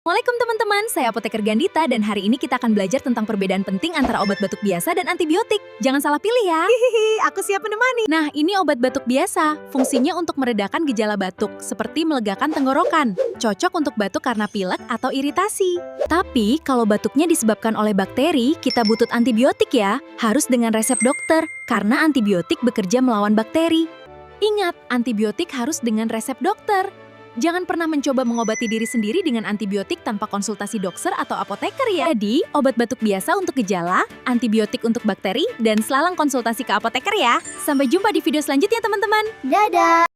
Assalamualaikum teman-teman, saya Apoteker Gandita dan hari ini kita akan belajar tentang perbedaan penting antara obat batuk biasa dan antibiotik. Jangan salah pilih ya. Hihihi, aku siap menemani. Nah, ini obat batuk biasa. Fungsinya untuk meredakan gejala batuk, seperti melegakan tenggorokan. Cocok untuk batuk karena pilek atau iritasi. Tapi, kalau batuknya disebabkan oleh bakteri, kita butuh antibiotik ya. Harus dengan resep dokter, karena antibiotik bekerja melawan bakteri. Ingat, antibiotik harus dengan resep dokter. Jangan pernah mencoba mengobati diri sendiri dengan antibiotik tanpa konsultasi dokter atau apoteker ya. Jadi, obat batuk biasa untuk gejala, antibiotik untuk bakteri, dan selalang konsultasi ke apoteker ya. Sampai jumpa di video selanjutnya teman-teman. Dadah.